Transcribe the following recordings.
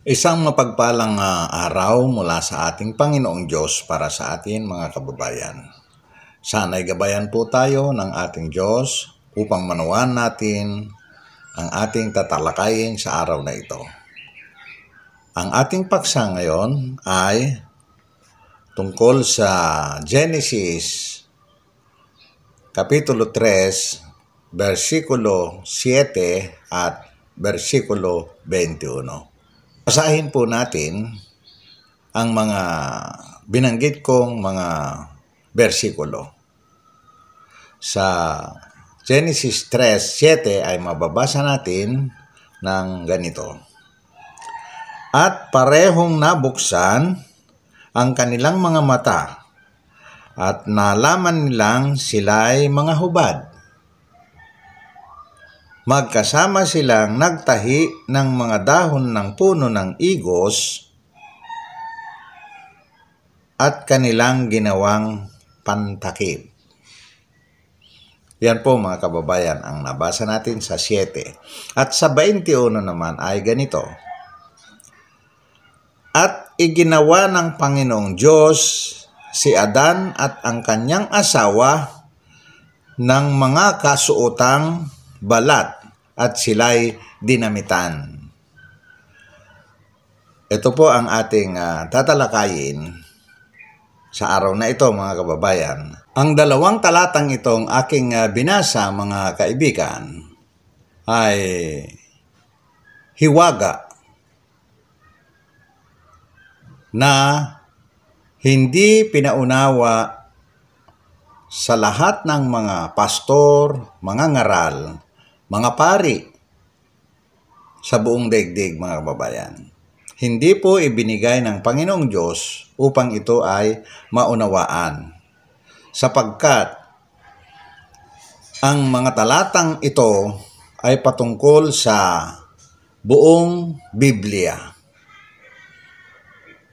Isang mapagpalang araw mula sa ating Panginoong Diyos para sa atin mga kababayan. Sana'y gabayan po tayo ng ating Diyos upang manuhan natin ang ating tatalakayin sa araw na ito. Ang ating paksa ngayon ay tungkol sa Genesis Kapitulo 3, versikulo 7 at versikulo 21. Basahin po natin ang mga binanggit kong mga bersikulo. Sa Genesis 3:7 ay mababasa natin ng ganito. At parehong nabuksan ang kanilang mga mata at nalaman nilang sila'y mga hubad. Magkasama silang nagtahi ng mga dahon ng puno ng igos at kanilang ginawang pantakip. Yan po mga kababayan ang nabasa natin sa 7. At sa 21 naman ay ganito. At iginawa ng Panginoong Diyos si Adan at ang kanyang asawa ng mga kasuotang balat at sila'y dinamitan. Ito po ang ating tatalakayin sa araw na ito mga kababayan. Ang dalawang talatang itong aking binasa mga kaibigan ay hiwaga na hindi pinaunawa sa lahat ng mga pastor, mga ngaral, mga pari sa buong daigdig mga kababayan. Hindi po ibinigay ng Panginoong Diyos upang ito ay maunawaan. Sapagkat ang mga talatang ito ay patungkol sa buong Biblia.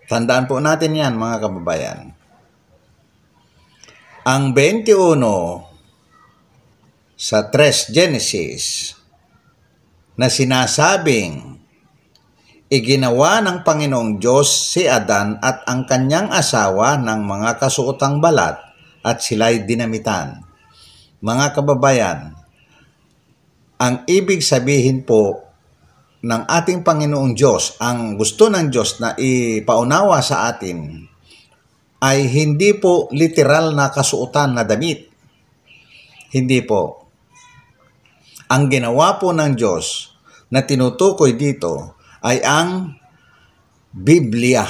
Tandaan po natin yan mga kababayan. Ang 21 sa 3 Genesis na sinasabing iginawa ng Panginoong Diyos si Adan at ang kanyang asawa ng mga kasuotang balat at sila'y dinamitan. Mga kababayan, ang ibig sabihin po ng ating Panginoong Diyos, ang gusto ng Diyos na ipaunawa sa atin ay hindi po literal na kasuotan na damit. Hindi po. Ang ginawa po ng Diyos na tinutukoy dito ay ang Biblia.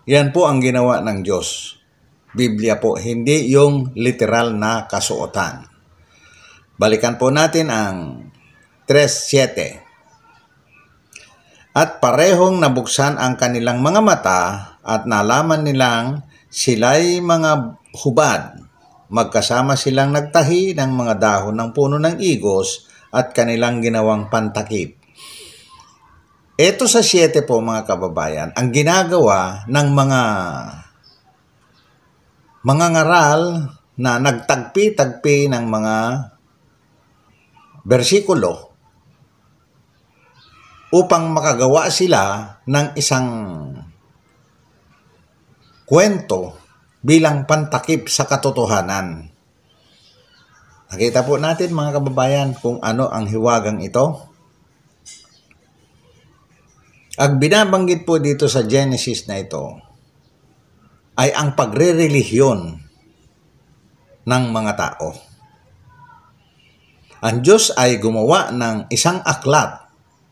Yan po ang ginawa ng Diyos. Biblia po, hindi yung literal na kasuotan. Balikan po natin ang 3:7. At parehong nabuksan ang kanilang mga mata at nalaman nilang sila'y mga hubad. Magkasama silang nagtahi ng mga dahon ng puno ng igos at kanilang ginawang pantakip. Ito sa 7 po mga kababayan, ang ginagawa ng mga ngaral na nagtagpi-tagpi ng mga bersikulo upang makagawa sila ng isang kwento bilang pantakip sa katotohanan. Nakita po natin mga kababayan kung ano ang hiwagang ito. Ang binabanggit po dito sa Genesis na ito ay ang pagre-relihiyon ng mga tao. Ang Diyos ay gumawa ng isang aklat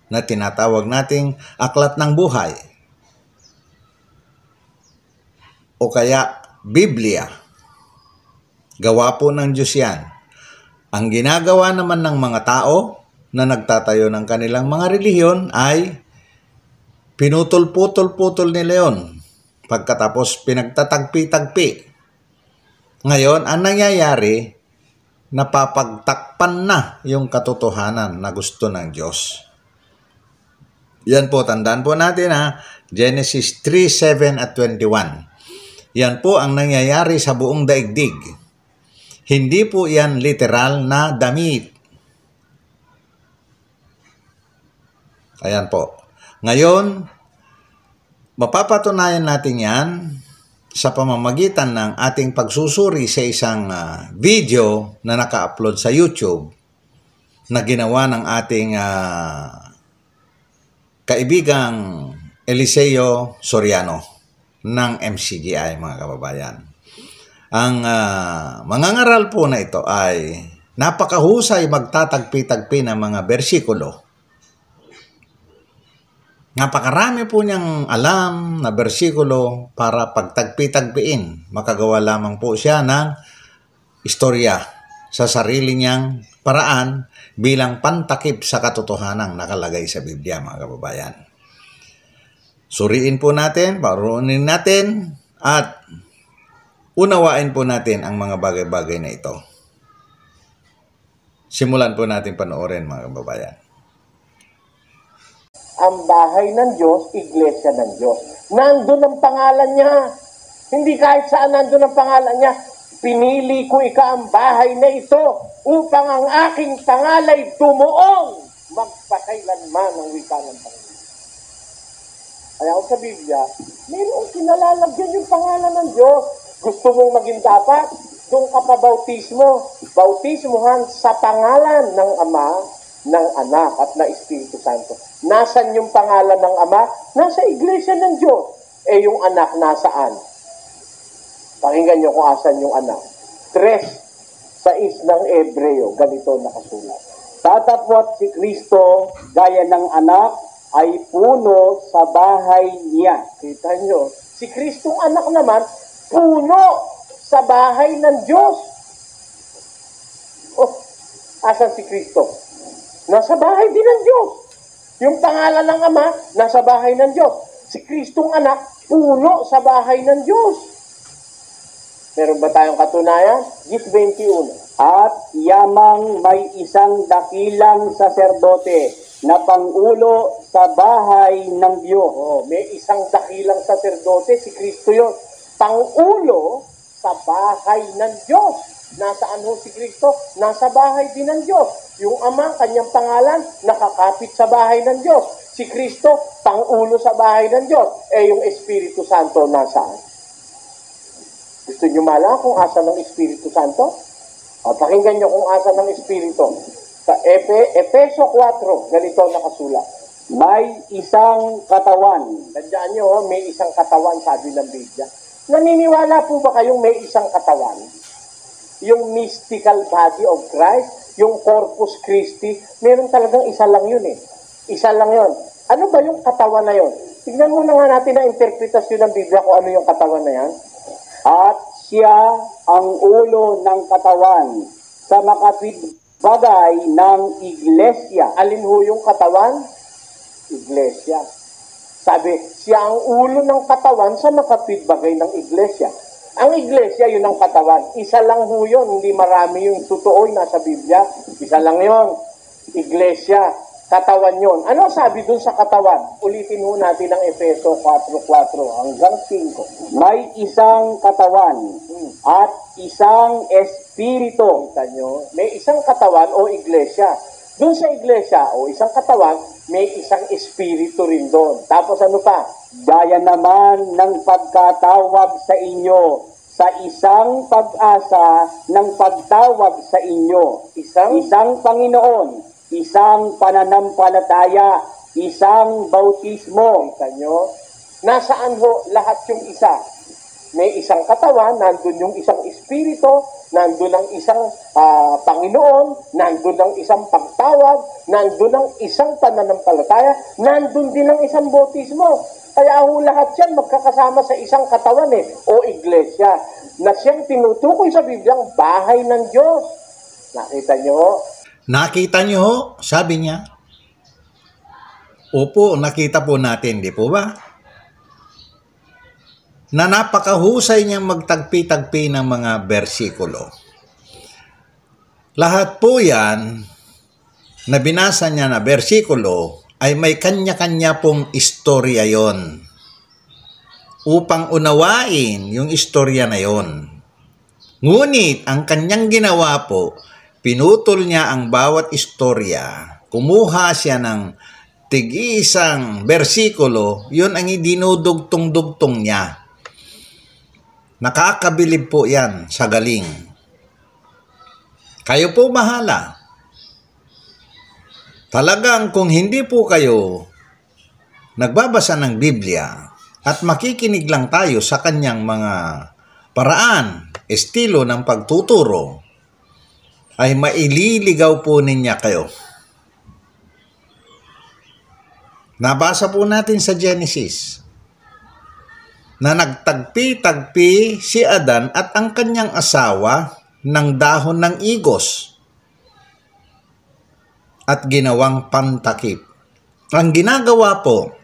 na tinatawag nating aklat ng buhay o kaya Biblia. Gawa po ng Diyos yan. Ang ginagawa naman ng mga tao na nagtatayo ng kanilang mga relihiyon ay pinutol-putol-putol nila yun. Pagkatapos pinagtatagpi-tagpi. Ngayon, ang nangyayari, napapagtakpan na yung katotohanan na gusto ng Diyos. Yan po, tandaan po natin Genesis 3:7 at 21. Yan po ang nangyayari sa buong daigdig. Hindi po yan literal na damit. Ayan po. Ngayon, mapapatunayan natin yan sa pamamagitan ng ating pagsusuri sa isang video na naka-upload sa YouTube na ginawa ng ating kaibigang Eliseo Soriano ng MCGI, mga kababayan. Ang mangangaral po na ito ay napakahusay magtatagpi-tagpi ng mga bersikulo. Napakarami po niyang alam na bersikulo para pagtagpi-tagpiin. Makagawa lamang po siya ng istorya sa sarili niyang paraan bilang pantakip sa katotohanang nakalagay sa Biblia, mga kababayan. Suriin po natin, parunin natin, at unawain po natin ang mga bagay-bagay na ito. Simulan po natin panoorin, mga kababayan. Ang bahay ng Diyos, iglesia ng Diyos. Nandun ang pangalan niya. Hindi kahit saan nandun ang pangalan niya. Pinili ko ang bahay na ito upang ang aking pangalay tumuong magpakailanman ng wika ng Panginoon. Kaya sa Biblia, mayroong kinalalagyan yung pangalan ng Diyos. Gusto mong maging dapat, doon ka pa bautismo. Bautismohan sa pangalan ng Ama, ng Anak at ng Espiritu Santo. Nasaan yung pangalan ng Ama? Nasa iglesia ng Diyos. Yung anak nasaan? Pakinggan nyo kung asan yung anak. 3:6 ng Hebreo, ganito nakasulat. Tatapwat si Kristo gaya ng anak ay puno sa bahay niya. Kita nyo, si Kristong anak naman, puno sa bahay ng Diyos. Asan si Kristo? Nasa bahay din ng Diyos. Yung pangalan ng Ama, nasa bahay ng Diyos. Si Kristong anak, puno sa bahay ng Diyos. Meron ba tayong katunayan? 10:21. At yamang may isang dakilang saserdote na pangulo sa bahay ng Diyos. May isang dakilang saserdote, si Kristo yun. Pangulo sa bahay ng Diyos. Nasaan ho si Kristo? Nasa bahay din ng Diyos. Yung Ama, kanyang pangalan, nakakapit sa bahay ng Diyos. Si Kristo, pangulo sa bahay ng Diyos. Yung Espiritu Santo, nasaan? Gusto nyo malaman kung asan ng Espiritu Santo? Pakinggan nyo kung asan ng Espiritu. Sa Efeso 4, ganito nakasulat. May isang katawan. Tandaan nyo, may isang katawan, sabi ng Biblia. Naniniwala po ba kayong may isang katawan? Yung mystical body of Christ, yung Corpus Christi, meron talagang isa lang yun eh. Isa lang yun. Ano ba yung katawan na yun? Tignan muna nga natin na interpretasyon ng Biblia kung ano yung katawan na yan. At siya ang ulo ng katawan sa makapitbagay ng iglesia. Alin ho yung katawan? Iglesia. Sabi, siya ang ulo ng katawan sa makapitbagay ng iglesia. Ang iglesia, yun ang katawan. Isa lang ho yun. Hindi marami yung totoo nasa Biblia. Isa lang yun. Iglesia. Katawan yun. Ano sabi dun sa katawan? Ulitin ho natin ang Efeso 4:4 hanggang 5. May isang katawan at isang espiritu. Kita nyo? May isang katawan o iglesia. Dun sa iglesia o isang katawan, may isang espiritu rin doon. Tapos ano pa? Gaya naman ng pagkatawag sa inyo sa isang pag-asa ng pagtawag sa inyo. Isang Panginoon, isang pananampalataya, isang bautismo. Kita nyo? Nasaan ho lahat yung isa? May isang katawan, nandun yung isang espiritu, nandun ang isang Panginoon, nandun ang isang pagtawag, nandun ang isang pananampalataya, nandun din ang isang bautismo. Kaya ho lahat yan magkakasama sa isang katawan o iglesia, na siyang tinutukoy sa Bibliang bahay ng Diyos. Nakita nyo? Nakita nyo, sabi niya. Opo, nakita po natin, di po ba? Na napakahusay niyang magtagpi-tagpi ng mga bersikulo. Lahat po yan na binasa niya na bersikulo ay may kanya-kanya pong istorya yon upang unawain yung istorya na yon. Ngunit ang kanyang ginawa po, pinutol niya ang bawat istorya. Kumuha siya ng tig-iisang bersikulo, yun ang dinudugtong-dugtong niya. Nakakabilib po yan sa galing. Kayo po bahala. Talagang kung hindi po kayo nagbabasa ng Biblia at makikinig lang tayo sa kanyang mga paraan, estilo ng pagtuturo, ay maililigaw po ninyo kayo. Nabasa po natin sa Genesis na nagtagpi-tagpi si Adan at ang kanyang asawa ng dahon ng igos at ginawang pantakip. Ang ginagawa po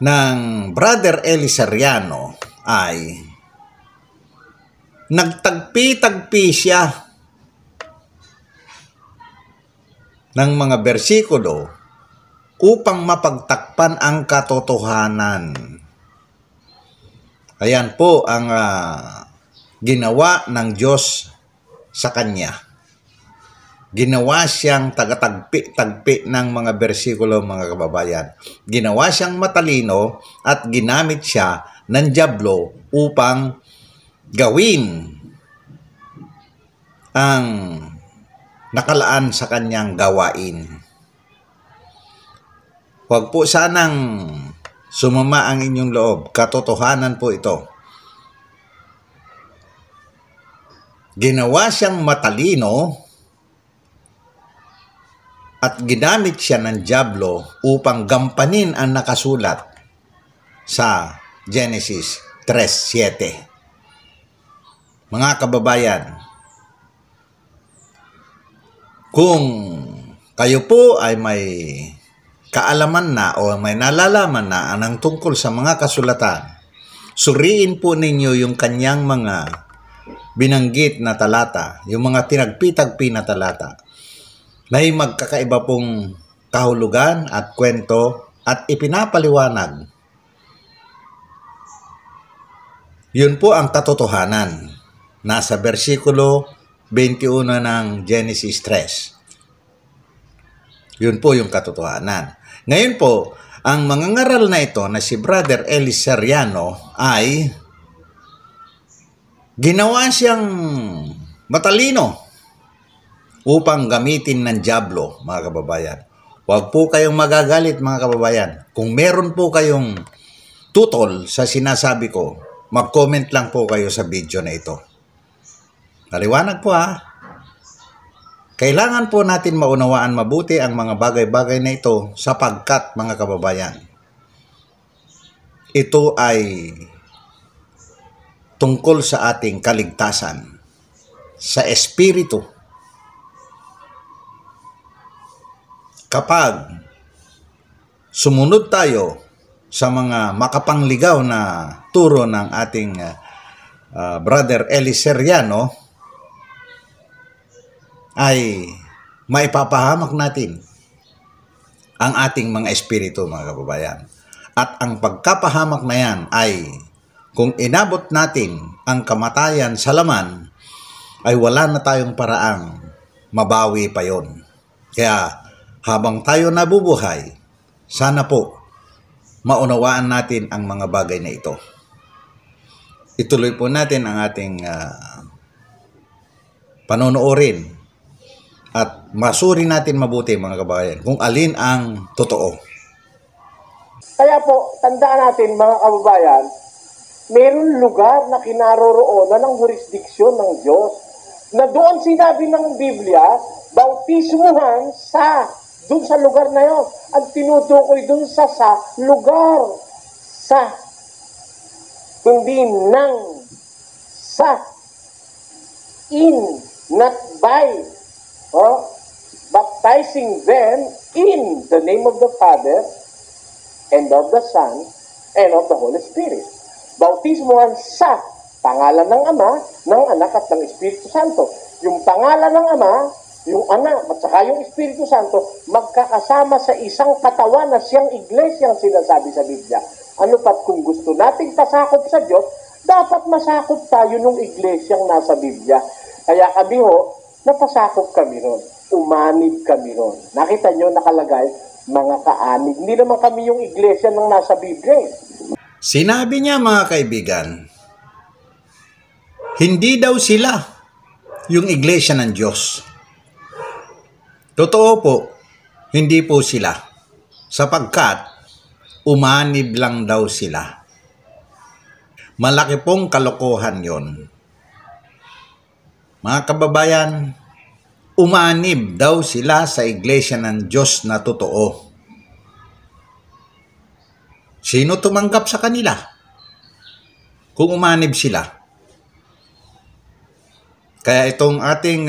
ng Brother Eli Sariano ay nagtagpi-tagpi siya ng mga bersikulo upang mapagtakpan ang katotohanan. Ayan po ang ginawa ng Diyos sa kanya. Ginawa siyang tagatagpi-tagpi ng mga bersikulo, mga kababayan. Ginawa siyang matalino at ginamit siya ng dyablo upang gawin ang nakalaan sa kanyang gawain. Huwag po sanang sumama ang inyong loob. Katotohanan po ito. Ginawa siyang matalino at ginamit siya ng dyablo upang gampanin ang nakasulat sa Genesis 3:7. Mga kababayan, kung kayo po ay may kaalaman na o may nalalaman na anang tungkol sa mga kasulatan, suriin po ninyo yung kanyang mga binanggit na talata, yung mga tinagpi-tagpi na talata. May magkakaiba pong kahulugan at kwento at ipinapaliwanag. Yun po ang katotohanan. Nasa versikulo 21 ng Genesis 3. Yun po yung katotohanan. Ngayon po, ang mangangaral na ito na si Brother Eli Sariano ay ginawa siyang matalino upang gamitin ng dyablo, mga kababayan. Huwag po kayong magagalit, mga kababayan. Kung meron po kayong tutol sa sinasabi ko, mag-comment lang po kayo sa video na ito. Maliwanag po ha. Kailangan po natin maunawaan mabuti ang mga bagay-bagay na ito sapagkat, mga kababayan, ito ay tungkol sa ating kaligtasan sa espiritu. Kapag sumunod tayo sa mga makapangligaw na turo ng ating Brother Eli Sariano, ay maipapahamak natin ang ating mga espiritu, mga kababayan. At ang pagkapahamak na yan ay kung inabot natin ang kamatayan sa laman, ay wala na tayong paraang mabawi pa yon. Kaya habang tayo nabubuhay, sana po maunawaan natin ang mga bagay na ito. Ituloy po natin ang ating panonoorin at masuri natin mabuti, mga kababayan, kung alin ang totoo. Kaya po, tandaan natin, mga kababayan, mayroon lugar na kinaroroonan ng jurisdiksyon ng Diyos na doon sinabi ng Biblia, bautismuhan doon sa lugar na yon. Ang tinutukoy doon sa lugar, hindi ng, not by, baptizing them in the name of the Father and of the Son and of the Holy Spirit. Bautismuhan sa pangalan ng Ama, ng Anak at ng Espiritu Santo. Yung pangalan ng Ama, yung Anak at saka yung Espiritu Santo magkakasama sa isang katawan na siyang iglesyang sinasabi sa Biblia. Ano pat kung gusto nating pasakop sa Diyos, dapat masakop tayo nung iglesyang nasa Biblia. Kaya kami napasakop kami ron. umanib kami ron. Nakita nyo nakalagay, mga kaanib. Hindi naman kami yung iglesia ng nasa Biblia. Sinabi niya mga kaibigan, hindi daw sila yung iglesia ng Diyos. Totoo po, hindi po sila. Sapagkat umanib lang daw sila. Malaki pong kalokohan yon. Mga kababayan, umanib daw sila sa iglesia ng Diyos na totoo. Sino tumanggap sa kanila? Kung umanib sila. Kaya itong ating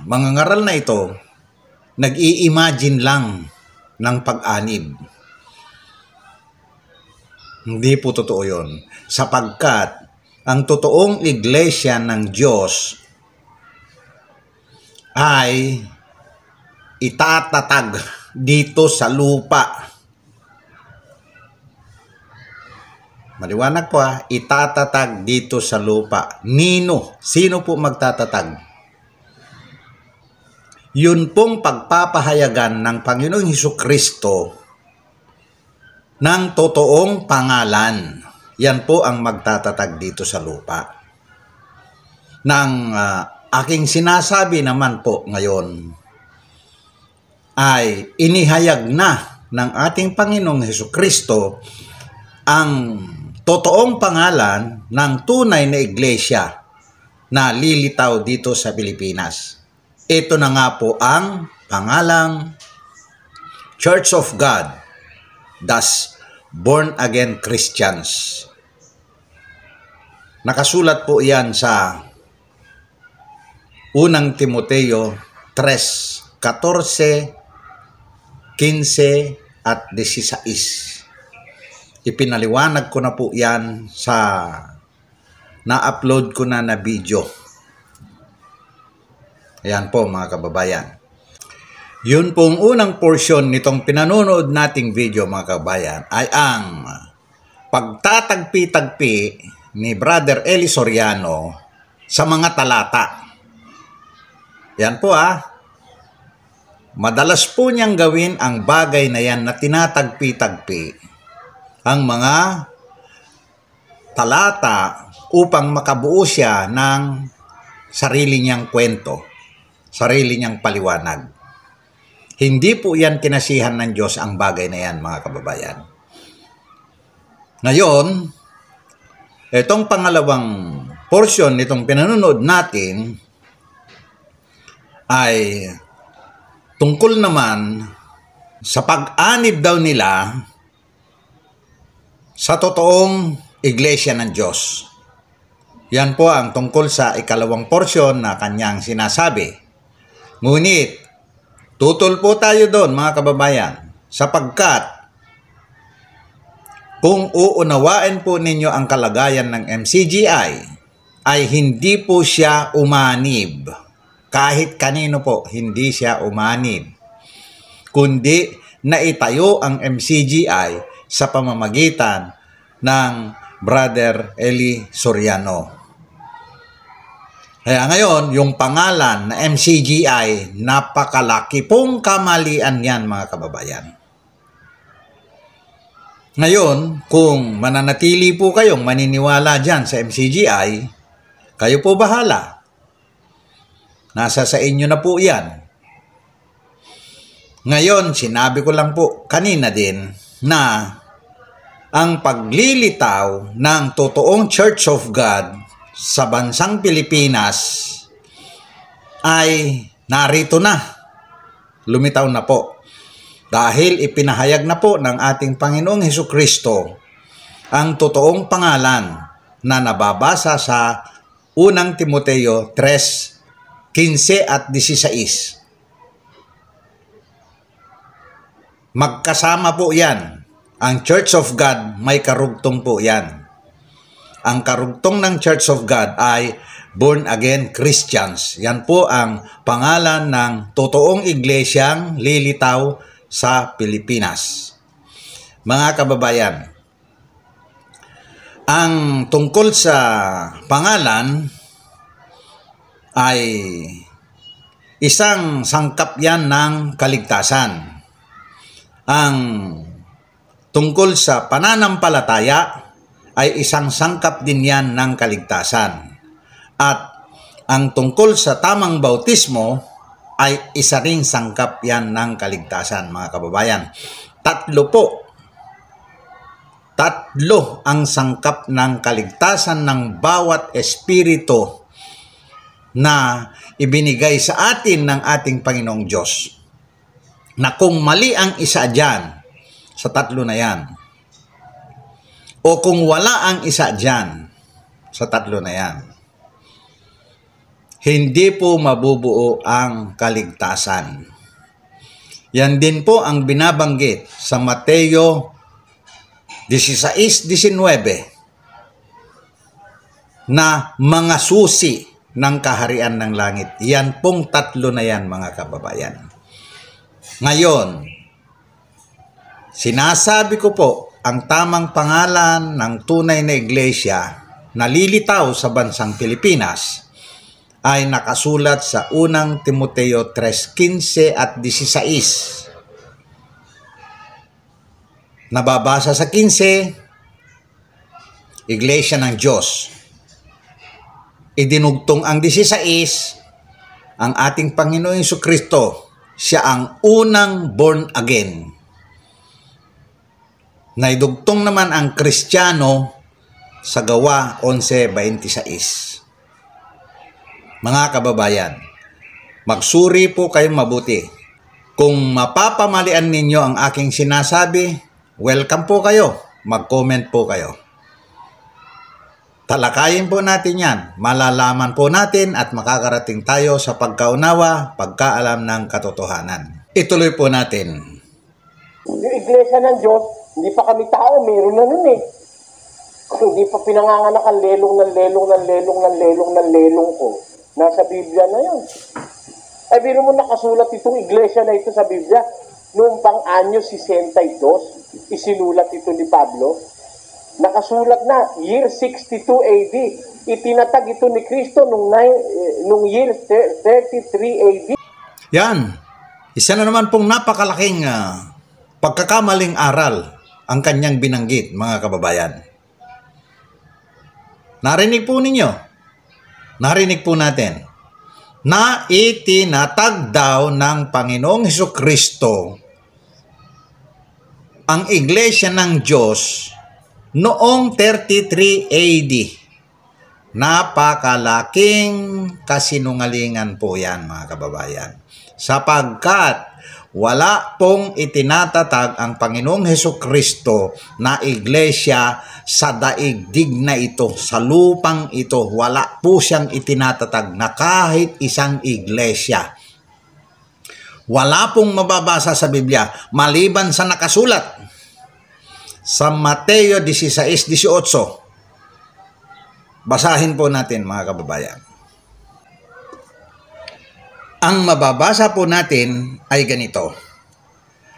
mga ngaral na ito, nag-i-imagine lang ng pag-anib. Hindi po totoo yun. Sapagkat ang totoong iglesia ng Diyos ay itatatag dito sa lupa. Maliwanag po itatatag dito sa lupa. Nino? Sino po magtatatag? Yun pong pagpapahayagan ng Panginoong Hesukristo ng totoong pangalan. Yan po ang magtatatag dito sa lupa. Nang aking sinasabi naman po ngayon ay inihayag na ng ating Panginoong Hesukristo ang totoong pangalan ng tunay na iglesia na lilitaw dito sa Pilipinas. Ito na nga po ang pangalang Church of God, thus Born Again Christians. Nakasulat po yan sa unang Timoteo 3:14, 15 at 16. Ipinaliwanag ko na po yan sa na-upload ko na video. Ayan po mga kababayan. Yun pong unang portion nitong pinanonood nating video mga kababayan ay ang pagtatagpi-tagpi ni Brother Eli Soriano sa mga talata. Yan po Madalas po niyang gawin ang bagay na yan na tinatagpi-tagpi ang mga talata upang makabuo siya ng sarili niyang kwento, sarili niyang paliwanag. Hindi po yan kinasihan ng Diyos ang bagay na yan, mga kababayan. Ngayon, itong pangalawang portion nitong pinanonood natin ay tungkol naman sa pag-anib daw nila sa totoong iglesia ng Diyos. Yan po ang tungkol sa ikalawang porsyon na kanyang sinasabi. Ngunit, tutol po tayo doon mga kababayan, sapagkat kung uunawain po ninyo ang kalagayan ng MCGI, ay hindi po siya umanib. Kahit kanino po, hindi siya umanib. Kundi naitayo ang MCGI sa pamamagitan ng Brother Eli Soriano. Kaya ngayon, yung pangalan na MCGI, napakalaki pong kamalian yan mga kababayan. Ngayon, kung mananatili po kayong maniniwala dyan sa MCGI, kayo po bahala. Nasa sa inyo na po yan. Ngayon, sinabi ko lang po kanina din na ang paglilitaw ng totoong Church of God sa bansang Pilipinas ay narito na. Lumitaw na po. Dahil ipinahayag na po ng ating Panginoong Hesukristo ang totoong pangalan na nababasa sa unang Timoteo 3:15 at 16. Magkasama po yan. Ang Church of God, may karugtong po yan. Ang karugtong ng Church of God ay Born Again Christians. Yan po ang pangalan ng totoong iglesyang lilitaw sa Pilipinas. Mga kababayan, ang tungkol sa pangalan ay isang sangkap yan ng kaligtasan. Ang tungkol sa pananampalataya ay isang sangkap din yan ng kaligtasan. At ang tungkol sa tamang bautismo ay isa ring sangkap yan ng kaligtasan, mga kababayan. Tatlo ang sangkap ng kaligtasan ng bawat espiritu na ibinigay sa atin ng ating Panginoong Diyos. Na kung mali ang isa dyan, sa tatlo na yan, o kung wala ang isa dyan, sa tatlo na yan, hindi po mabubuo ang kaligtasan. Yan din po ang binabanggit sa Mateo 16:19 na mga susi ng kaharian ng langit. Yan pong tatlo na yan, mga kababayan. Ngayon, sinasabi ko po, ang tamang pangalan ng tunay na iglesia na lilitaw sa bansang Pilipinas ay nakasulat sa unang Timoteo 3:15 at 16. Nababasa sa 15, Iglesia ng Diyos. Idinugtong ang 16, ang ating Panginoong Jesucristo, siya ang unang born again. Naidugtong naman ang Kristiyano sa Gawa 11:26. Mga kababayan, magsuri po kayong mabuti. Kung mapapamalian ninyo ang aking sinasabi, welcome po kayo. Mag-comment po kayo. Talakayin po natin yan. Malalaman po natin at makakarating tayo sa pagkaunawa, pagkaalam ng katotohanan. Ituloy po natin. Yung iglesia ng Diyos, hindi pa kami tao, meron na nun eh. Hindi pa pinanganganak ang lelong ko. Nasa Biblia na yun. Ay, biro mo nakasulat itong iglesia na ito sa Biblia. Noong pang-anyo 62, isinulat ito ni Pablo. Nakasulat na, year 62 AD. Itinatag ito ni Kristo nung year 33 AD. Yan. Isa na naman pong napakalaking pagkakamaling aral ang kanyang binanggit, mga kababayan. Narinig po ninyo. Narinig po natin na itinatag daw ng Panginoong Hesukristo ang Iglesia ng Diyos noong 33 AD. Napakalaking kasinungalingan po yan, mga kababayan. Sapagkat wala pong itinatatag ang Panginoong Hesukristo na iglesia sa daigdig na ito, sa lupang ito. Wala po siyang itinatatag na kahit isang iglesia. Wala pong mababasa sa Biblia maliban sa nakasulat sa Mateo 16:18. Basahin po natin, mga kababayan. Ang mababasa po natin ay ganito.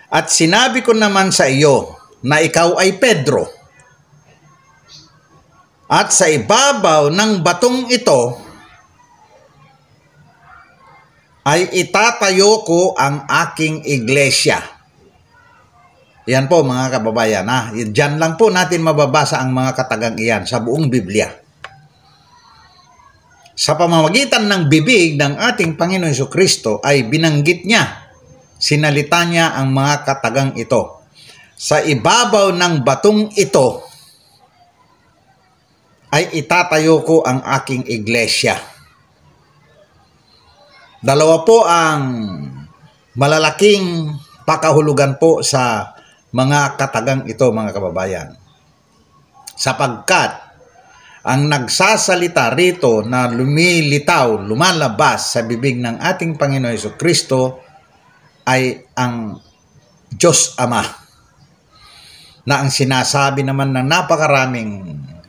At sinabi ko naman sa iyo na ikaw ay Pedro. At sa ibabaw ng batong ito ay itatayo ko ang aking iglesia. Yan po, mga kababayan. Diyan lang po natin mababasa ang mga katagang iyan sa buong Biblia. Sa pamamagitan ng bibig ng ating Panginoon Jesucristo ay binanggit niya, sinalita niya ang mga katagang ito. Sa ibabaw ng batong ito ay itatayo ko ang aking iglesia. Dalawa po ang malalaking pakahulugan po sa mga katagang ito, mga kababayan. Sapagkat ang nagsasalita rito na lumilitaw, lumalabas sa bibig ng ating Panginoon Jesucristo ay ang Diyos Ama. Na ang sinasabi naman ng napakaraming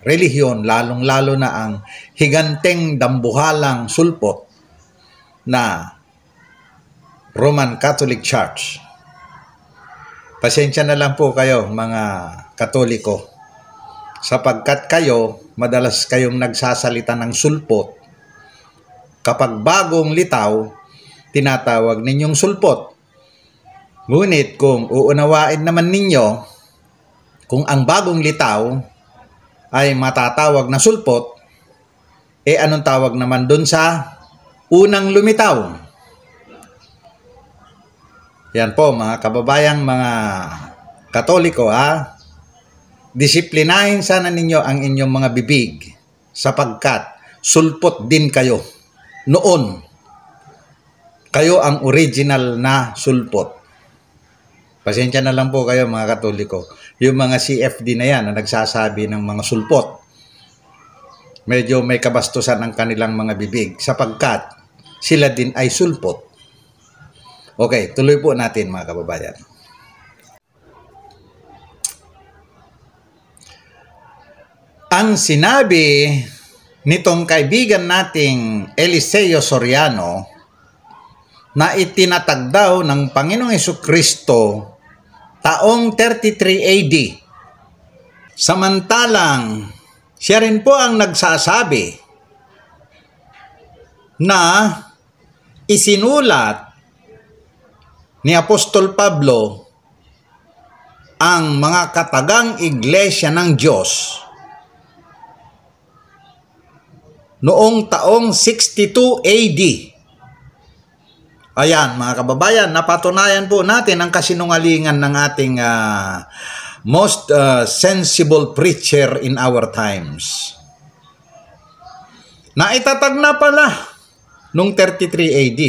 relihiyon, lalong-lalo na ang higanteng dambuhalang sulpot na Roman Catholic Church. Pasensya na lang po kayo, mga Katoliko, sapagkat kayo, madalas kayong nagsasalita ng sulpot. Kapag bagong litaw, tinatawag ninyong sulpot. Ngunit kung uunawain naman ninyo kung ang bagong litaw ay matatawag na sulpot, anong tawag naman dun sa unang lumitaw? Yan po mga kababayang mga Katoliko disiplinahin sana ninyo ang inyong mga bibig sapagkat sulpot din kayo. Noon, kayo ang original na sulpot. Pasensya na lang po kayo mga Katoliko. Yung mga CFD na yan na nagsasabi ng mga sulpot, medyo may kabastusan ang kanilang mga bibig sapagkat sila din ay sulpot. Okay, tuloy po natin mga kababayan. Ang sinabi nitong kaibigan nating Eliseo Soriano na itinatag daw ng Panginoong Hesukristo taong 33 AD. Samantalang siya rin po ang nagsasabi na isinulat ni Apostol Pablo ang mga katagang iglesia ng Diyos noong taong 62 AD. Ayan mga kababayan, napatunayan po natin ang kasinungalingan ng ating most sensible preacher in our times. Naitatag na pala noong 33 AD.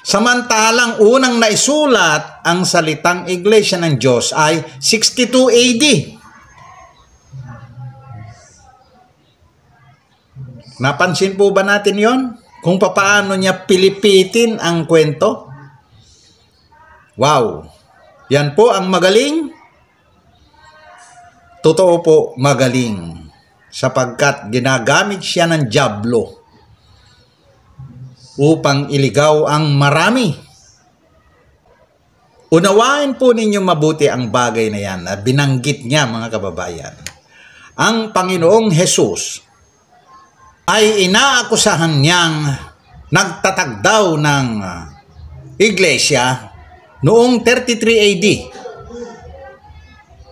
Samantalang unang naisulat ang salitang Iglesia ng Diyos ay 62 AD. Napansin po ba natin yon? Kung paano niya pilipitin ang kwento? Wow! Yan po ang magaling. Totoo po magaling. Sapagkat ginagamit siya ng dyablo upang iligaw ang marami. Unawain po ninyo mabuti ang bagay na yan na binanggit niya mga kababayan. Ang Panginoong Hesus ay inaakusahan niyang nagtatag daw ng iglesia noong 33 AD.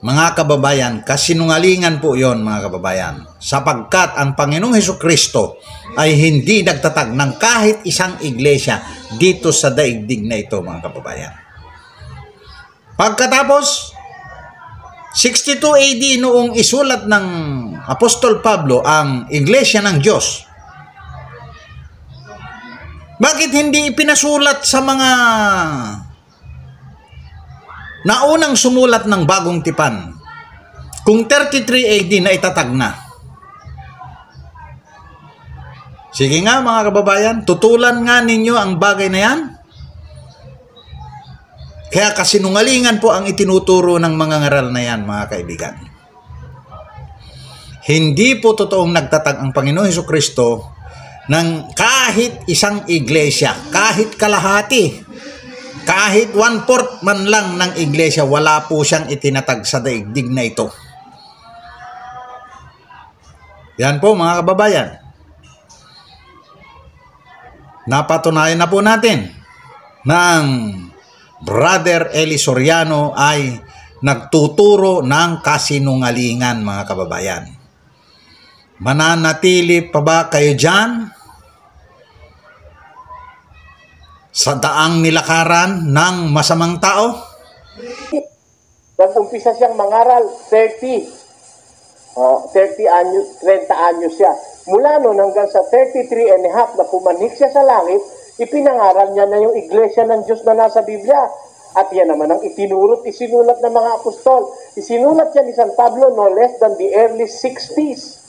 Mga kababayan, kasinungalingan po yon mga kababayan. Sapagkat ang Panginoong Hesukristo ay hindi nagtatag ng kahit isang iglesia dito sa daigdig na ito mga kababayan. Pagkatapos, 62 AD noong isulat ng Apostol Pablo ang Iglesia ng Diyos. Bakit hindi ipinasulat sa mga naunang sumulat ng Bagong Tipan? Kung 33 AD na itatag na. Sige nga mga kababayan, tutulan nga ninyo ang bagay na yan. Kaya kasinungalingan po ang itinuturo ng mga ngaral na yan mga kaibigan. Hindi po totoong nagtatag ang Panginoon Hesukristo ng kahit isang iglesia, kahit kalahati, kahit 1/4 man lang ng iglesia, wala po siyang itinatag sa daigdig na ito. Yan po mga kababayan. Napatunayan na po natin na ang Brother Eli Soriano ay nagtuturo ng kasinungalingan mga kababayan. Mananatili pa ba kayo dyan sa daang nilakaran ng masamang tao? Nag-umpisa siyang mangaral, 30 anyos, 30 anyos siya. Mula noon hanggang sa 33 and a half na pumanik siya sa langit, ipinangaral niya na yung iglesia ng Diyos na nasa Biblia. At yan naman ang isinulat ng mga apostol. Isinulat siya ni San Pablo no less than the early 60s.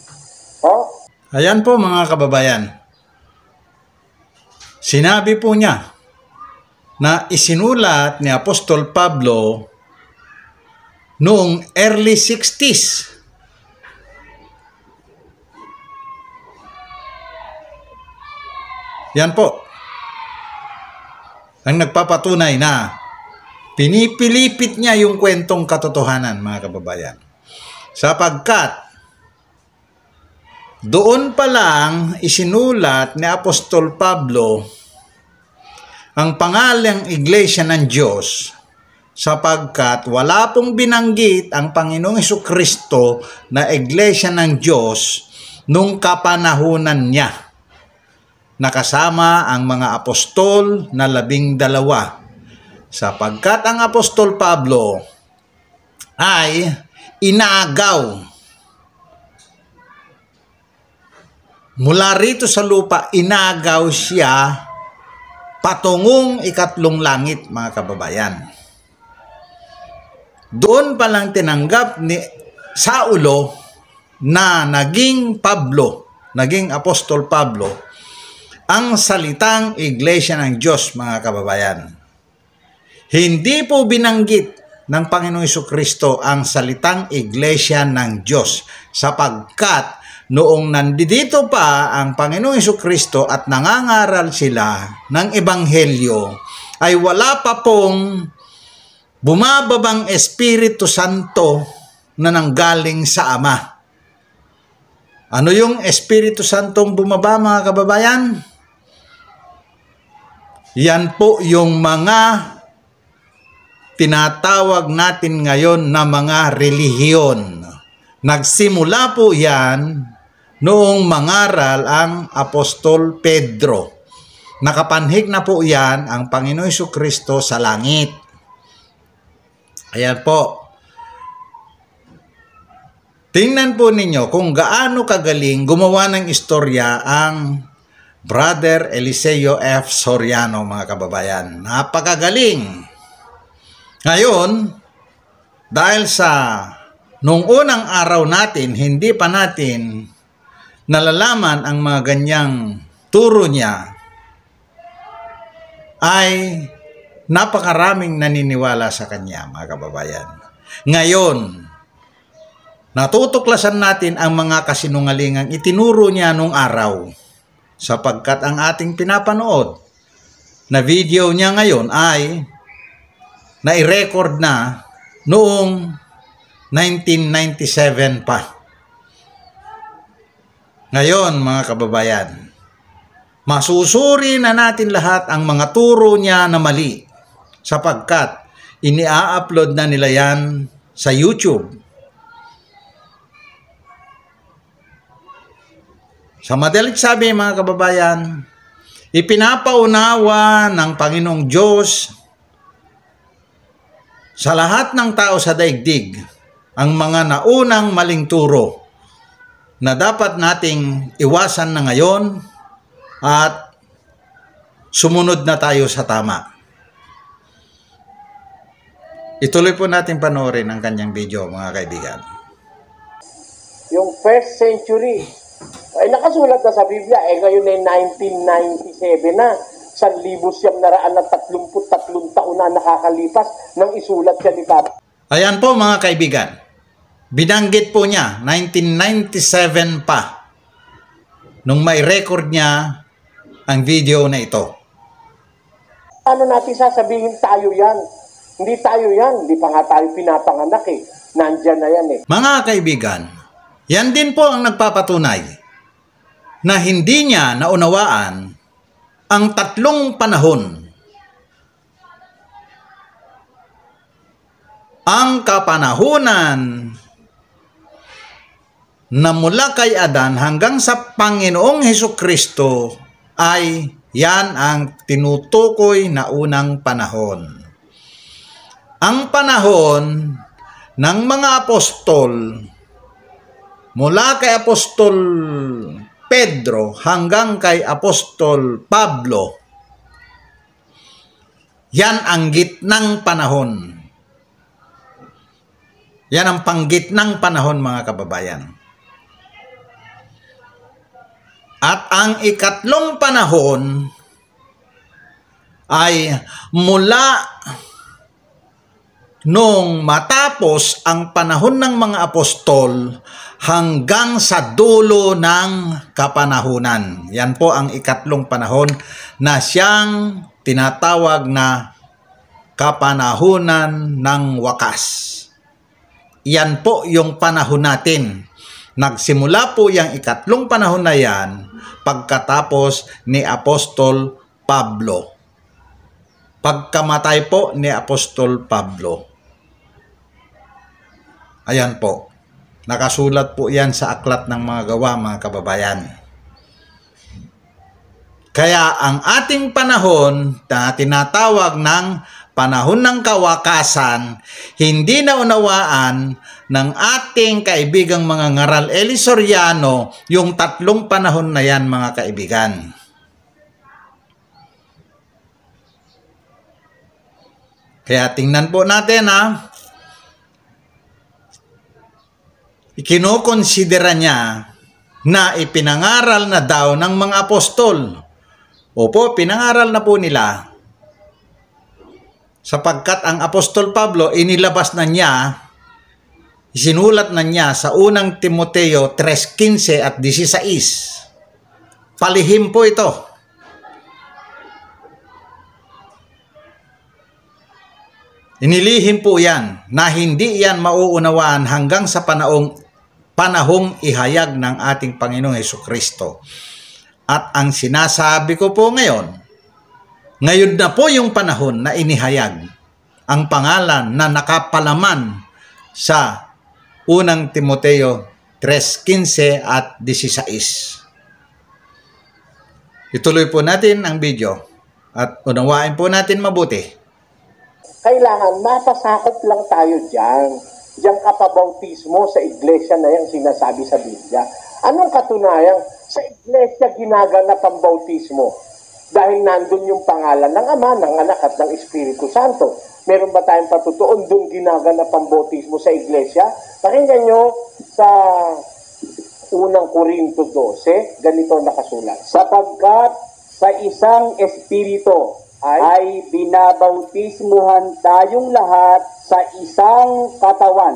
Ayan po mga kababayan. Sinabi po niya na isinulat ni Apostol Pablo noong early 60s. Yan po ang nagpapatunay na pinipilipit niya yung kwentong katotohanan mga kababayan. Sapagkat doon pa lang isinulat ni Apostol Pablo ang pangalang Iglesia ng Diyos sapagkat wala pong binanggit ang Panginoong Hesukristo na Iglesia ng Diyos nung kapanahunan niya. Nakasama ang mga apostol na 12 sapagkat ang Apostol Pablo ay inaagaw mula rito sa lupa, inagaw siya patungong 3 langit, mga kababayan. Doon pa lang tinanggap ni Saulo na naging Apostol Pablo, ang salitang Iglesia ng Diyos, mga kababayan. Hindi po binanggit ng Panginoong Hesukristo ang salitang Iglesia ng Diyos sapagkat noong nandito pa ang Panginoong Hesukristo at nangangaral sila ng Ebanghelyo, ay wala pa pong bumababang Espiritu Santo na nanggaling sa Ama. Ano yung Espiritu Santong bumaba, mga kababayan? Yan po yung mga tinatawag natin ngayon na mga relihiyon. Nagsimula po yan noong mangaral ang Apostol Pedro. Nakapanhig na po yan ang Panginoong Hesukristo sa langit. Ayan po. Tingnan po ninyo kung gaano kagaling gumawa ng istorya ang Brother Eliseo F. Soriano, mga kababayan. Napakagaling. Ngayon, dahil sa nung unang araw natin, hindi pa natin nalalaman ang mga ganyang turo niya, ay napakaraming naniniwala sa kanya, mga kababayan. Ngayon, natutuklasan natin ang mga kasinungalingang itinuro niya nung araw sapagkat ang ating pinapanood na video niya ngayon ay nai-record na noong 1997 pa. Ngayon, mga kababayan, masusuri na natin lahat ang mga turo niya na mali sapagkat ini-upload na nila yan sa YouTube. Sa madalit sabi, mga kababayan, ipinapaunawa ng Panginoong Diyos sa lahat ng tao sa daigdig ang mga naunang maling turo na dapat nating iwasan na ngayon at sumunod na tayo sa tama. Ituloy po natin panoorin ang kanyang video, mga kaibigan. Yung first century, ay nakasulat na sa Biblia, ngayon ay 1997 na. 1,933 taon na nakakalipas nang isulat siya ni Papa. Ayan po, mga kaibigan. Binanggit po niya, 1997 pa, nung may record niya ang video na ito. Ano natin sasabihin tayo yan? Hindi tayo yan. Hindi pa nga tayo pinapanganak eh. Nandyan na yan eh. Mga kaibigan, yan din po ang nagpapatunay na hindi niya naunawaan ang 3 panahon. Ang kapanahunan na mula kay Adan hanggang sa Panginoong Hesukristo ay yan ang tinutukoy na unang panahon. Ang panahon ng mga apostol mula kay Apostol Pedro hanggang kay Apostol Pablo, yan ang gitnang panahon. Yan ang panggitnang panahon, mga kababayan. At ang 3 panahon ay mula nung matapos ang panahon ng mga apostol hanggang sa dulo ng kapanahunan. Yan po ang 3 panahon na siyang tinatawag na kapanahunan ng wakas. Yan po yung panahon natin. Nagsimula po yung 3 panahon na yan pagkatapos ni Apostol Pablo. pagkamatay po ni Apostol Pablo. Ayan po. Nakasulat po yan sa Aklat ng Mga Gawa, mga kababayan. Kaya ang ating panahon na tinatawag ng panahon ng kawakasan, hindi naunawaan ng ating kaibigang mga ngaral Eli Soriano yung tatlong panahon na yan, mga kaibigan. Kaya tingnan po natin Ikinokonsidera niya na ipinangaral na daw ng mga apostol. Opo, pinangaral na po nila. Sapagkat ang Apostol Pablo, inilabas na niya, isinulat na niya sa unang Timoteo 3:15 at 16. Palihim po ito. Inilihim po yan na hindi yan mauunawaan hanggang sa panahong ihayag ng ating Panginoong Hesukristo. At ang sinasabi ko po ngayon na po yung panahon na inihayag ang pangalan na nakapalaman sa unang Timoteo 3:15 at 16. Ituloy po natin ang video at unawain po natin mabuti. Kailangan mapasakop lang tayo dyan. Diyang kapabautismo sa iglesia na yung sinasabi sa Biblia. Anong katunayan? Sa iglesia ginaganap ang bautismo. Dahil nandun yung pangalan ng Ama, ng Anak at ng Espiritu Santo. Meron ba tayong patutuon doon ginaganap ang bautismo sa iglesia? Pakinggan nyo sa unang Korinto 12, ganito nakasulat. Sapagkat sa isang Espiritu ay binabautismuhan tayong lahat sa isang katawan.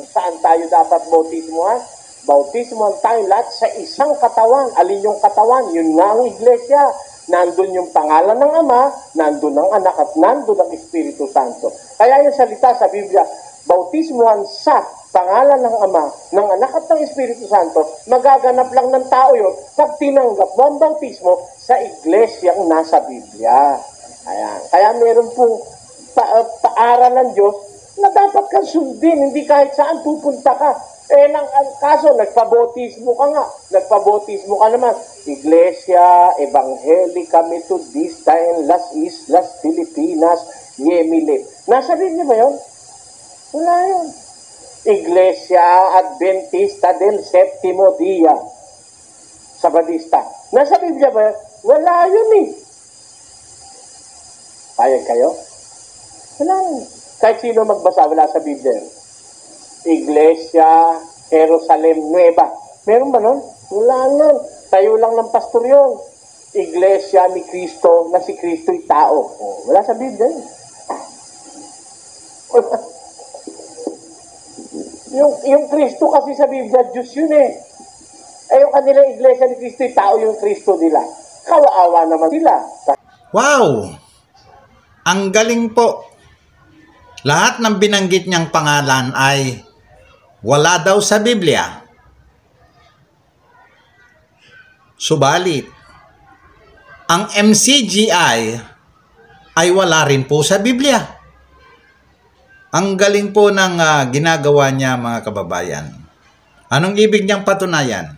Saan tayo dapat bautismuhan? Bautismuhan tayong lahat sa isang katawan. Alin yung katawan? Yun nga ang iglesia. Nandun yung pangalan ng Ama, nandun ang Anak at nandun ang Espiritu Santo. Kaya yung salita sa Biblia, bautismuhan sa pangalan ng Ama, ng Anak at ng Espiritu Santo, magaganap lang ng tao yun pag tinanggap mo ang bautismo sa iglesyang nasa Biblia. Ayan. Kaya meron pong paaral ng Diyos na dapat kang sundin, hindi kahit saan pupunta ka. Ang kaso, nagpabautismo ka nga. Nagpabautismo ka naman. Iglesia Evangelica Metodista en las Islas Filipinas, Yemilit. Nasa Biblia ba yun? Wala yun. Iglesia Adventista del Septimo Dia, Sabadista. Nasa Biblia ba yun? Wala yun eh. Payag kayo? Wala yun. Kahit sino magbasa, wala sa Biblia. Iglesia Jerusalem Nueva. Meron ba nun? Wala nun. Tayo lang ng pastor yun. Iglesia ni Kristo na si Kristo'y tao. Wala sa Biblia. yung Kristo kasi sa Biblia, Diyos yun eh. Yung kanilang iglesia ni Kristo'y tao, yung Kristo nila. Kawawa naman sila. Wow! Ang galing po. Lahat ng binanggit niyang pangalan ay wala daw sa Biblia. Subalit, ang MCGI ay wala rin po sa Biblia. Ang galing po ng ginagawa niya, mga kababayan. Anong ibig niyang patunayan?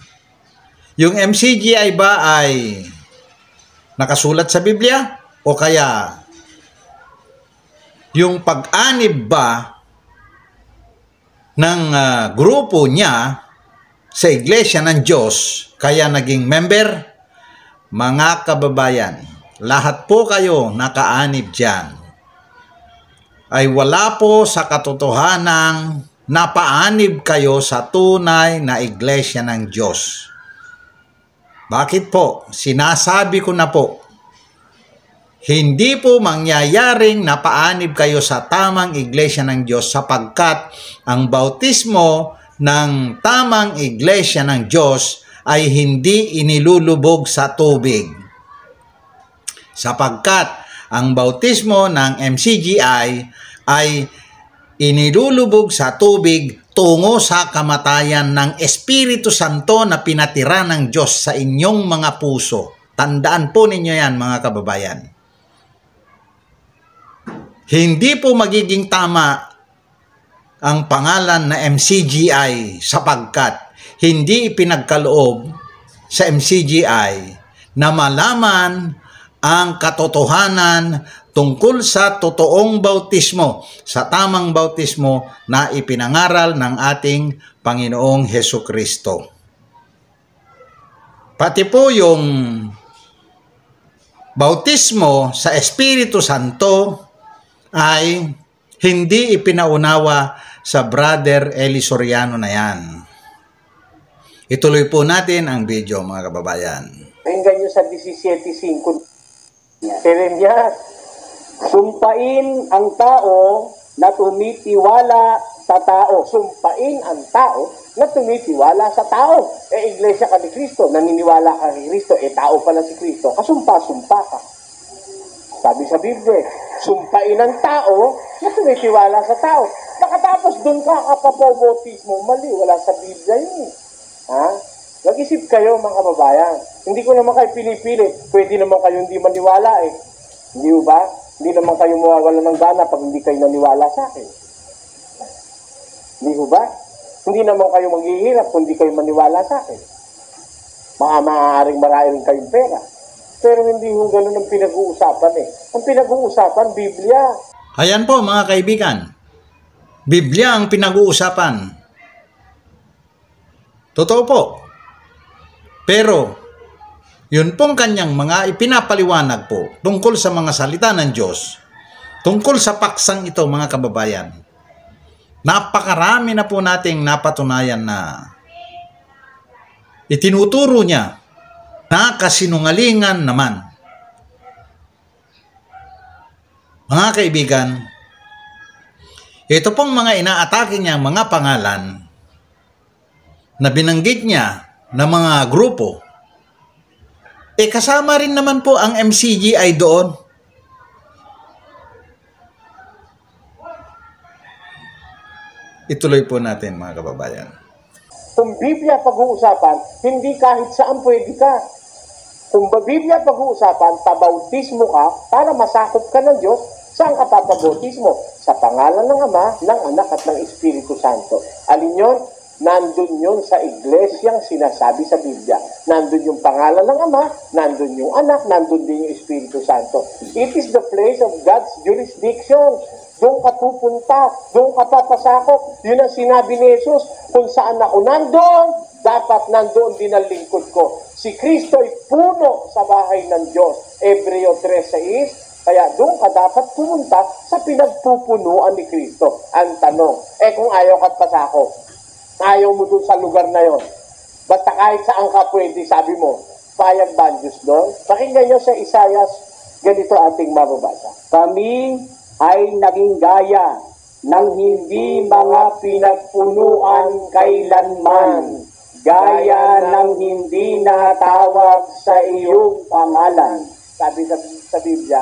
Yung MCGI ba ay nakasulat sa Biblia? O kaya yung pag-anib ba ng grupo niya sa Iglesia ng Diyos kaya naging member? Mga kababayan, lahat po kayo nakaanib dyan ay wala po sa katotohanang napaanib kayo sa tunay na Iglesia ng Diyos. Bakit po? Sinasabi ko na po, hindi po mangyayaring napaanib kayo sa tamang iglesia ng Diyos sapagkat ang bautismo ng tamang iglesia ng Diyos ay hindi inilulubog sa tubig. Sapagkat ang bautismo ng MCGI ay inilulubog sa tubig tungo sa kamatayan ng Espiritu Santo na pinatira ng Diyos sa inyong mga puso. Tandaan po ninyo yan, mga kababayan. hindi po magiging tama ang pangalan na MCGI sapagkat hindi ipinagkaloob sa MCGI na malaman ang katotohanan tungkol sa totoong bautismo, sa tamang bautismo na ipinangaral ng ating Panginoong Hesukristo. Pati po yung bautismo sa Espiritu Santo ay hindi ipinaunawa sa Brother Eli Soriano na yan. Ituloy po natin ang video, mga kababayan. Pakinggan nyo sa 17:5. Jeremias, sumpain ang tao na tumitiwala sa tao. Sumpain ang tao na tumitiwala sa tao. Iglesia ka ni Kristo, naniniwala ka ni Kristo, tao pala si Kristo, kasumpa-sumpa ka. Sabi sa Biblia, sumpain ang tao na tumitiwala sa tao. Nakatapos doon ka kapapobotismo, mali, wala sa Biblia yun. Ha? Mag-isip kayo, mga kababayan. Hindi ko naman kayo pinipili. Pwede naman kayo hindi maniwala eh. Hindi ba? Hindi naman kayo mawawala ng gana pag hindi kayo naniwala sa akin. Hindi ba? Hindi naman kayo maghihirap kung hindi kayo maniwala sa akin. Maaaring marami kayong pera. Pero hindi ho ganun ang pinag-uusapan eh. Ang pinag-uusapan, Biblia. Ayan po, mga kaibigan. Biblia ang pinag-uusapan. Totoo po. Pero, yun pong kanyang mga ipinapaliwanag po tungkol sa mga salita ng Diyos, tungkol sa paksang ito, mga kababayan. Napakarami na po nating napatunayan na itinuturo niya na kasinungalingan naman. Mga kaibigan, ito pong mga inaatake niya mga pangalan na binanggit niya na mga grupo, kasama rin naman po ang MCGI doon. Ituloy po natin, mga kababayan. Kung Biblia pag-uusapan, hindi kahit saan pwede ka. Kung Biblia pag-uusapan, pabautismo ka para masakop ka ng Diyos, saan ka papabautismo? Sa pangalan ng Ama, ng Anak at ng Espiritu Santo. Alin yun? Nandun yun sa iglesyang sinasabi sa Biblia. Nandun yung pangalan ng Ama, nandun yung Anak, nandun din yung Espiritu Santo. It is the place of God's jurisdiction. Doon ka pupunta, doon ka papasakop. Yun ang sinabi ni Jesus, kung saan ako nandun, dapat nandoon din ang lingkod ko. Si Kristo ay puno sa bahay ng Diyos. Hebreo 3:6. Kaya doon ka dapat pumunta sa pinagpupunuan ni Kristo. Ang tanong, kung ayaw ka't pasakop, ayaw mo dun sa lugar na yon. Basta kahit saan ka pwede, sabi mo, payag ba ang Diyos doon? Pakinggan nyo sa Isaiah, ganito ating mababasa. Kami ay naging gaya ng hindi mga pinagpunuan kailanman, gaya ng hindi natawag sa iyong pangalan. Sabi sa Biblia,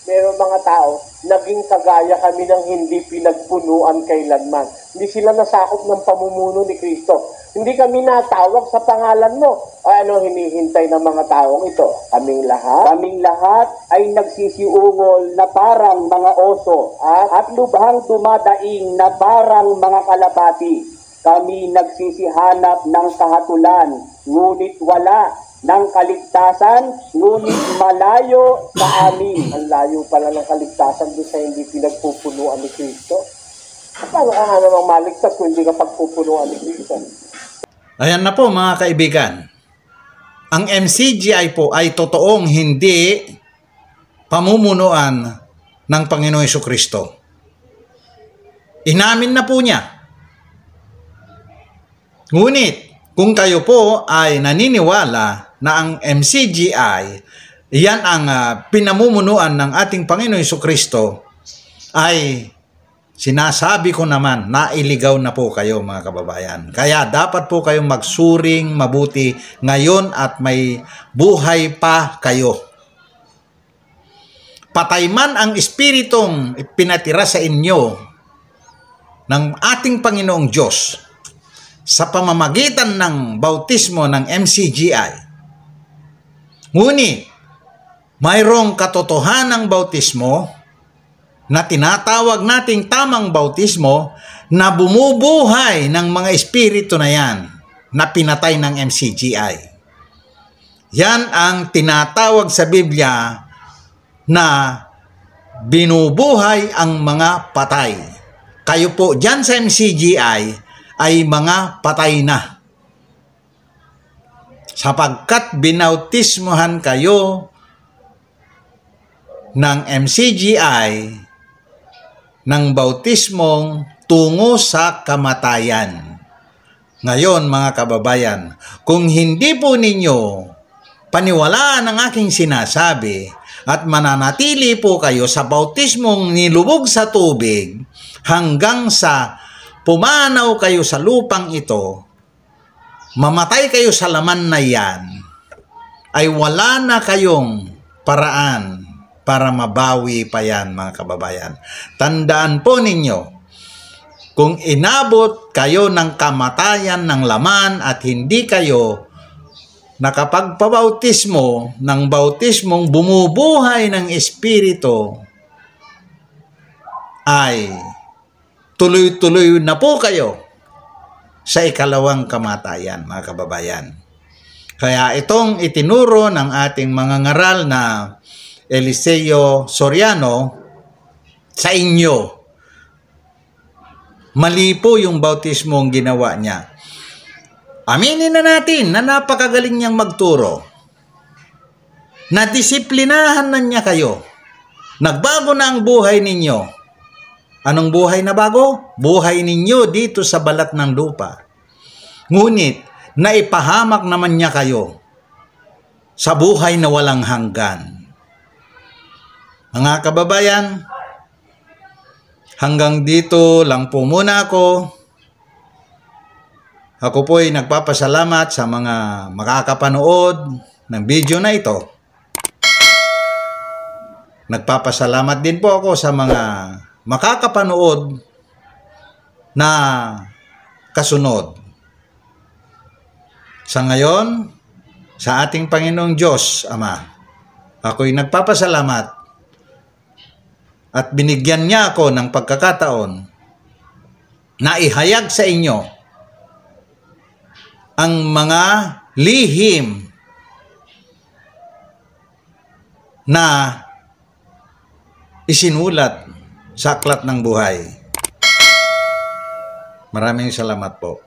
mayroong mga tao, naging kagaya kami ng hindi pinagpunuan kailanman. Hindi sila nasakop ng pamumuno ni Kristo. Hindi kami natawag sa pangalan mo. Ay, ano hinihintay ng mga taong ito? Kaming lahat ay nagsisiungol na parang mga oso at lubhang dumadaing na parang mga kalapati. Kami nagsisihanap ng kahatulan, ngunit wala, ng kaligtasan, ngunit malayo sa amin. Ang layo pala ng kaligtasan doon sa hindi pinagpupunuan ni Kristo. Paano ka nga namang maligtas kung hindi ka pagpupunuan ni Kristo? Ayan na po, mga kaibigan. Ang MCGI po ay totoong hindi pamumunuan ng Panginoong Hesukristo. Inamin na po niya. Ngunit, kung kayo po ay naniniwala na ang MCGI, iyan ang pinamumunuan ng ating Panginoong Hesukristo, ay sinasabi ko naman, nailigaw na po kayo, mga kababayan. Kaya dapat po kayong magsuring mabuti ngayon at may buhay pa kayo. Patay man ang espiritong pinatira sa inyo ng ating Panginoong Diyos sa pamamagitan ng bautismo ng MCGI. Ngunit, mayroong katotohanang bautismo na tinatawag nating tamang bautismo na bumubuhay ng mga espiritu na yan na pinatay ng MCGI. Yan ang tinatawag sa Biblia na binubuhay ang mga patay. Kayo po dyan sa MCGI ay mga patay na. Sapagkat binautismohan kayo ng MCGI ng bautismong tungo sa kamatayan. Ngayon mga kababayan, kung hindi po ninyo paniwalaan ang aking sinasabi at mananatili po kayo sa bautismong nilubog sa tubig hanggang sa pumanaw kayo sa lupang ito, mamatay kayo sa laman na yan, ay wala na kayong paraan para mabawi pa yan mga kababayan. Tandaan po ninyo, kung inabot kayo ng kamatayan ng laman at hindi kayo nakapagpabautismo ng bautismong bumubuhay ng Espiritu, ay tuloy-tuloy na po kayo sa ikalawang kamatayan, mga kababayan. Kaya itong itinuro ng ating mga ngaral na Eliseo Soriano sa inyo, mali po yung bautismong ginawa niya. Aminin na natin na napakagaling niyang magturo. Nadisiplinahan na niya kayo. Nagbago na ang buhay ninyo. Anong buhay na bago? Buhay ninyo dito sa balat ng lupa. Ngunit, naipahamak naman niya kayo sa buhay na walang hanggan. Mga kababayan, hanggang dito lang po muna ako. Ako po ay nagpapasalamat sa mga makakapanood ng video na ito. Nagpapasalamat din po ako sa mga makakapanood na kasunod. Sa ngayon, sa ating Panginoong Diyos, Ama, ako'y nagpapasalamat at binigyan niya ako ng pagkakataon na ihayag sa inyo ang mga lihim na isinulat sa aklat ng buhay. Maraming salamat po.